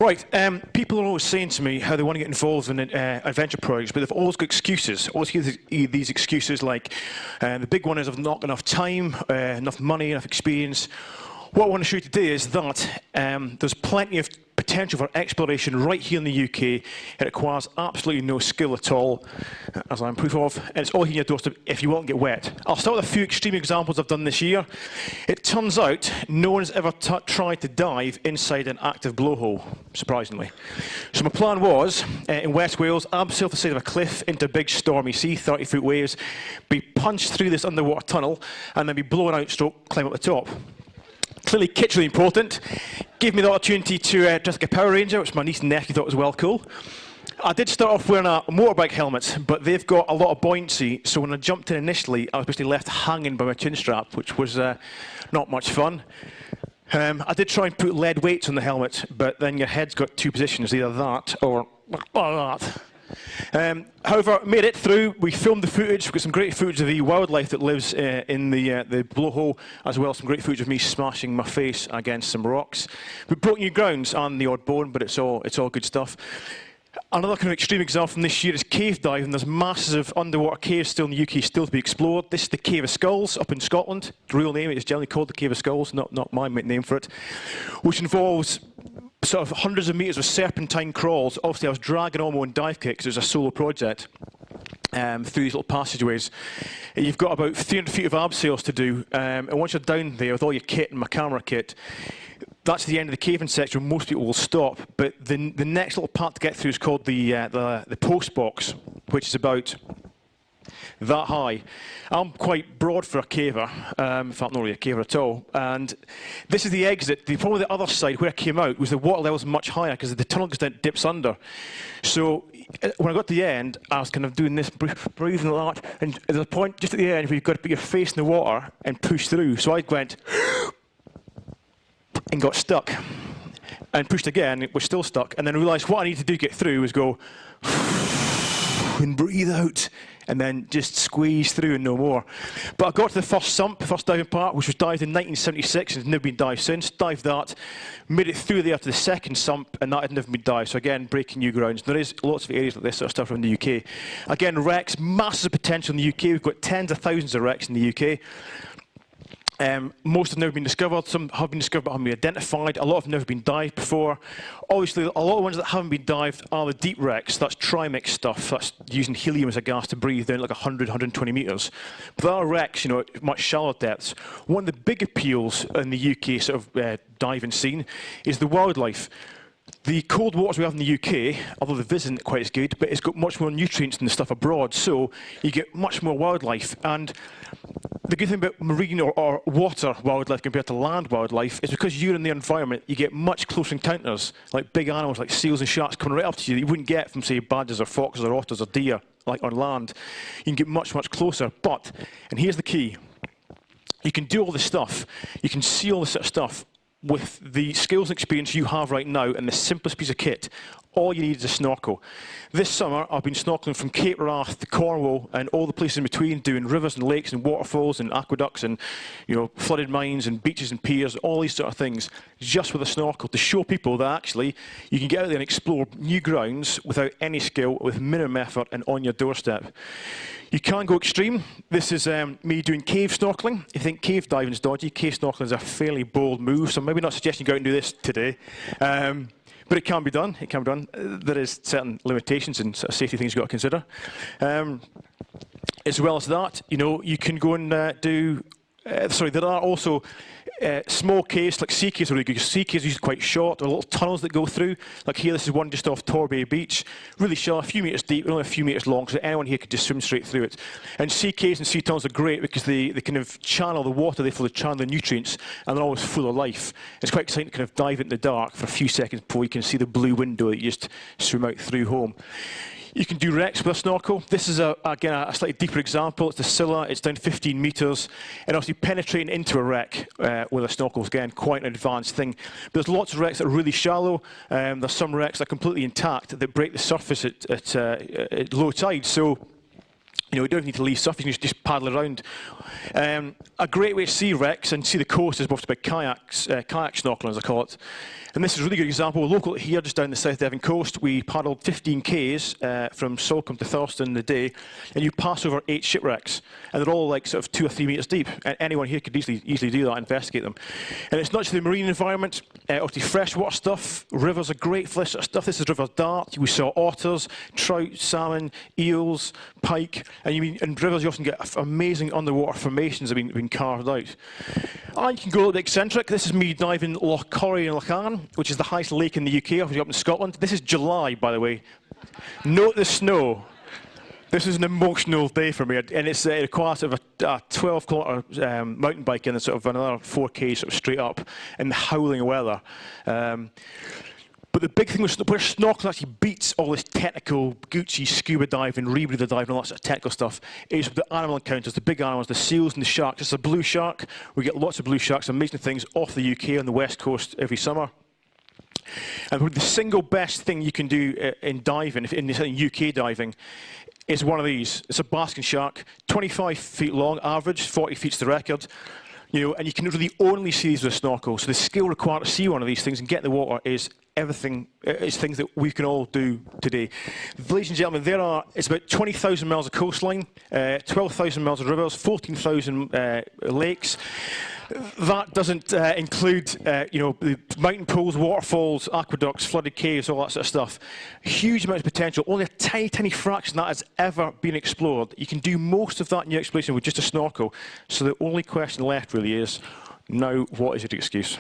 Right, people are always saying to me how they want to get involved in adventure projects, but they've always got excuses. Always hear these excuses like, the big one is I've not got enough time, enough money, enough experience. What I want to show you today is that there's plenty of potential for exploration right here in the UK. It requires absolutely no skill at all, as I'm proof of, and it's all here in your doorstep if you won't get wet. I'll start with a few extreme examples I've done this year. It turns out no one's ever tried to dive inside an active blowhole, surprisingly. So my plan was, in West Wales, abseil off the side of a cliff into a big stormy sea, 30-foot waves, be punched through this underwater tunnel, and then be blown out, stroke, climb up the top. Clearly, kit's really important. Gave me the opportunity to dress like a Power Ranger, which my niece and nephew thought was well cool. I did start off wearing a motorbike helmet, but they've got a lot of buoyancy, so when I jumped in initially, I was basically left hanging by my chin strap, which was not much fun. I did try and put lead weights on the helmet, but then your head's got two positions, either that or that. However, made it through. We filmed the footage. We've got some great footage of the wildlife that lives in the blowhole, as well as some great footage of me smashing my face against some rocks. We broke new grounds and the odd bone, but it's all good stuff. Another kind of extreme example from this year is cave diving. There's masses of underwater caves still in the UK still to be explored. This is the Cave of Skulls up in Scotland. The real name is generally called the Cave of Skulls, not my name for it, which involves sort of hundreds of metres of serpentine crawls. Obviously, I was dragging on my own dive kit because it was a solo project through these little passageways. You've got about 300 feet of abseils to do, and once you're down there with all your kit and my camera kit, that's the end of the caving section where most people will stop. But the next little part to get through is called the post box, which is about that high. I'm quite broad for a caver, in fact not really a caver at all, and this is the exit. The problem with the other side where I came out was the water level was much higher because the tunnel goes down, dips under. So when I got to the end, I was kind of doing this, breathing a lot, and there's a point just at the end where you've got to put your face in the water and push through. So I went and got stuck, and pushed again, it was still stuck, and then I realised what I needed to do to get through was go and breathe out, and then just squeeze through and no more. But I got to the first sump, the first diving part, which was dived in 1976 and has never been dived since. Dived that, made it through there to the second sump, and that had never been dived. So again, breaking new grounds. There is lots of areas like this sort of stuff around the UK. Again, wrecks, massive potential in the UK. We've got tens of thousands of wrecks in the UK. Most have never been discovered, some have been discovered but haven't been identified, a lot have never been dived before. Obviously, a lot of ones that haven't been dived are the deep wrecks. That's trimix stuff, that's using helium as a gas to breathe down like 100, 120 metres. But there are wrecks, you know, at much shallower depths. One of the big appeals in the UK sort of diving scene is the wildlife. The cold waters we have in the UK, although the vis isn't quite as good, but it's got much more nutrients than the stuff abroad, so you get much more wildlife. And the good thing about marine or water wildlife compared to land wildlife is because you're in the environment, you get much closer encounters, like big animals like seals and sharks coming right up to you that you wouldn't get from, say, badgers or foxes or otters or deer, like on land. You can get much, much closer. But, and here's the key, you can do all this stuff, you can see all this sort of stuff with the skills and experience you have right now and the simplest piece of kit. All you need is a snorkel. This summer, I've been snorkeling from Cape Wrath to Cornwall and all the places in between, doing rivers and lakes and waterfalls and aqueducts and, you know, flooded mines and beaches and piers, all these sort of things, just with a snorkel to show people that actually you can get out there and explore new grounds without any skill, with minimum effort and on your doorstep. You can go extreme. This is me doing cave snorkeling. If you think cave diving is dodgy, cave snorkeling is a fairly bold move, so maybe not suggesting you go out and do this today. But it can be done. It can be done. There is certain limitations and sort of safety things you've got to consider. As well as that, you know, you can go and do. There are also small caves, like sea caves are really good. Sea caves are usually quite short. There are little tunnels that go through. Like here, this is one just off Torbet beach. Really shallow, a few metres deep, only a few metres long, so anyone here could just swim straight through it. And sea caves and sea tunnels are great because they kind of channel the water, they channel the nutrients, and they're always full of life. It's quite exciting to kind of dive into the dark for a few seconds before you can see the blue window that you just swim out through home. You can do wrecks with a snorkel. This is, again, a slightly deeper example. It's the Scylla. It's down 15 metres. And obviously penetrating into a wreck with a snorkel is, again, quite an advanced thing. But there's lots of wrecks that are really shallow. There's some wrecks that are completely intact that break the surface at low tide. So You know, you don't need to leave stuff, you can just paddle around. A great way to see wrecks and see the coast is both by kayak snorkeling, as I call it. And this is a really good example. We're local here, just down the South Devon coast. We paddled 15 k's from Salcombe to Thurston in the day, and you pass over 8 shipwrecks, and they're all like sort of 2 or 3 metres deep. And anyone here could easily do that, investigate them. And it's not just the marine environment, obviously freshwater stuff. Rivers are great for this sort of stuff. This is River Dart. We saw otters, trout, salmon, eels, pike, and in rivers you often get amazing underwater formations that have been carved out. And you can go a little bit eccentric. This is me diving Loch Corrie in Loch Anne, which is the highest lake in the UK, obviously up in Scotland. This is July, by the way. Note the snow. This is an emotional day for me, and it requires sort of a 12-kilometre mountain bike and sort of another 4K sort of straight up in the howling weather. But the big thing was where snorkeling actually beats all this technical Gucci scuba diving, rebreather diving, all that sort of technical stuff, is the animal encounters, the big animals, the seals and the sharks. It's a blue shark. We get lots of blue sharks, amazing things off the UK on the west coast every summer. And the single best thing you can do in diving, in UK diving, is one of these. It's a basking shark, 25 feet long, average, 40 feet's the record. You know, and you can really only see these with a snorkel. So the skill required to see one of these things and get in the water is everything. It's things that we can all do today. Ladies and gentlemen, it's about 20,000 miles of coastline, 12,000 miles of rivers, 14,000 lakes. That doesn't include, you know, the mountain pools, waterfalls, aqueducts, flooded caves, all that sort of stuff. Huge amount of potential. Only a tiny, tiny fraction of that has ever been explored. You can do most of that new exploration with just a snorkel. So the only question left really is, now, what is your excuse?